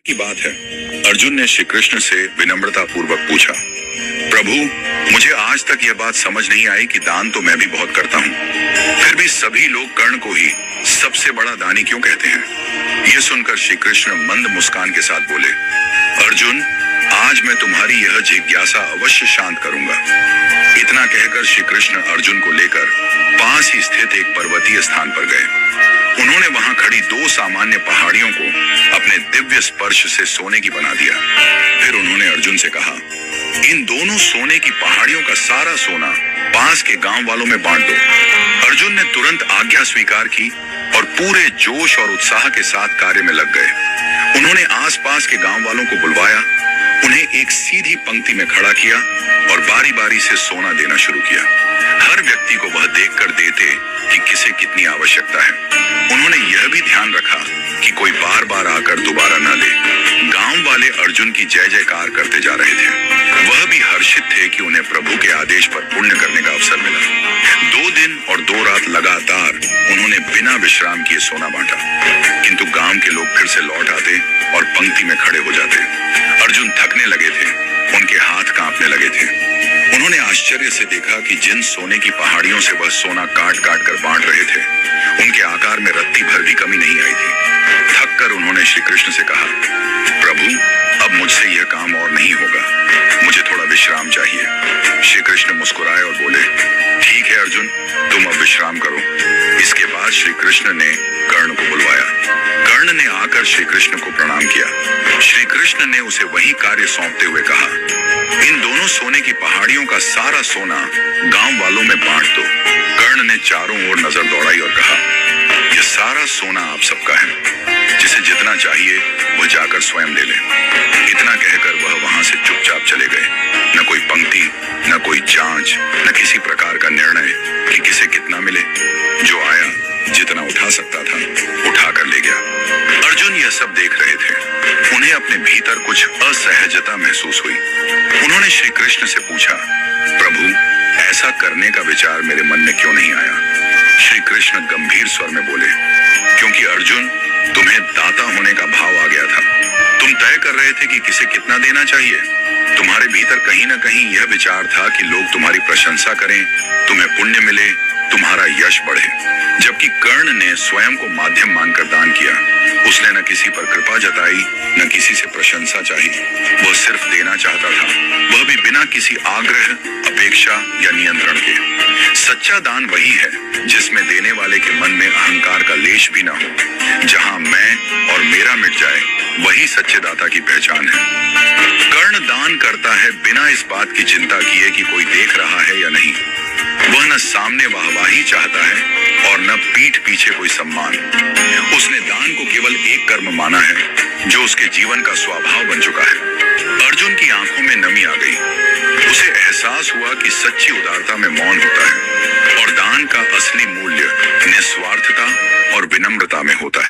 की बात है। अर्जुन ने श्री कृष्ण से विनम्रता पूर्वक पूछा, प्रभु, मुझे आज तक यह बात समझ नहीं आई कि दान तो मैं भी बहुत करता हूँ, फिर भी सभी लोग कर्ण को ही सबसे बड़ा दानी क्यों कहते हैं। यह सुनकर श्री कृष्ण मंद मुस्कान के साथ बोले, अर्जुन, आज मैं तुम्हारी यह जिज्ञासा अवश्य शांत करूंगा। इतना कहकर श्री कृष्ण अर्जुन को लेकर पास ही स्थित एक पर्वतीय स्थान पर गए। उन्होंने वहां खड़ी दो सामान्य पहाड़ियों को अपने दिव्य स्पर्श से सोने की बना दिया। फिर उन्होंने अर्जुन से कहा, इन दोनों सोने की पहाड़ियों का सारा सोना पास के गांव वालों में बांट दो। अर्जुन ने तुरंत आज्ञा स्वीकार की और पूरे जोश और उत्साह के साथ कार्य में लग गए। उन्होंने आसपास के गांव वालों को बुलवाया, उन्हें एक सीधी पंक्ति में खड़ा किया और बारी बारी से सोना देना शुरू किया। हर व्यक्ति को वह देखकर देते कि किसे कितनी आवश्यकता है। उन्होंने यह भी ध्यान रखा कि कोई बार बार आकर दोबारा न ले। गांव वाले अर्जुन की जय जयकार करते जा रहे थे। वह भी हर्षित थे कि उन्हें प्रभु के आदेश पर पुण्य करने का अवसर मिला। 2 दिन और 2 रात लगातार उन्होंने बिना विश्राम किए सोना बांटा, किंतु गांव के लोग फिर से लौट आते और पंक्ति में खड़े हो जाते। अर्जुन थकने लगे थे, उनके हाथ कांपने लगे थे। उन्होंने आश्चर्य से देखा कि जिन सोने की पहाड़ियों से वह सोना काट काट कर बांट रहे थे, उनके आकार में रत्ती भर भी कमी नहीं आई थी। थक कर उन्होंने श्री कृष्ण से कहा, प्रभु, अब मुझसे यह काम और नहीं होगा, मुझे थोड़ा विश्राम चाहिए। श्री कृष्ण मुस्कुराए और बोले, ठीक है अर्जुन, तुम अब विश्राम करो। इसके बाद श्री कृष्ण ने कर्ण को बुलवाया। कर्ण ने आकर श्री कृष्ण को प्रणाम किया। श्री कृष्ण ने उसे वही कार्य सौंपते हुए कहा, इन दोनों सोने की पहाड़ियों का सारा सोना गांव वालों में बांट दो। कर्ण ने चारों ओर नजर दौड़ाई और कहा, यह सारा सोना आप सबका है, जिसे जितना चाहिए वह जाकर स्वयं ले ले। इतना कहकर वह वहां से चुपचाप चले गए। न कोई पंक्ति, न कोई जांच, न किसी प्रकार का निर्णय कि किसे कितना मिले। जो आया, जितना उठा सकता था, उठा कर ले गया। अर्जुन यह सब देख रहे थे। उन्हें अपने भीतर कुछ असहजता महसूस हुई। उन्होंने श्री कृष्ण से पूछा, प्रभु, ऐसा करने का विचार मेरे मन में क्यों नहीं आया। श्री कृष्ण गंभीर स्वर में बोले, क्योंकि अर्जुन, तुम्हें दाता होने का भाव आ गया था। तुम तय कर रहे थे कि किसे कितना देना चाहिए। तुम्हारे भीतर कहीं न कहीं यह विचार था कि लोग तुम्हारी प्रशंसा करें, तुम्हें पुण्य मिले, तुम्हारा यश बढ़े। जबकि कर्ण ने स्वयं को माध्यम मानकर दान किया। उसने न किसी पर कृपा जताई, न किसी से प्रशंसा चाही। वह सिर्फ देना चाहता था, वह भी बिना किसी आग्रह, अपेक्षा या नियंत्रण के। सच्चा दान वही है जिसमें देने वाले के मन में अहंकार का लेश भी न हो। जहां मैं और मेरा मिट जाए, वही सच्चे दाता की पहचान है। कर्ण दान करता है बिना इस बात की चिंता किए कि कोई देख रहा है या नहीं। वह न सामने वाहवाही चाहता है और न पीठ पीछे कोई सम्मान। उसने दान को केवल एक कर्म माना है जो उसके जीवन का स्वभाव बन चुका है। अर्जुन की आंखों में नमी आ गई। उसे एहसास हुआ कि सच्ची उदारता में मौन होता है और दान का असली मूल्य निस्वार्थता और विनम्रता में होता है।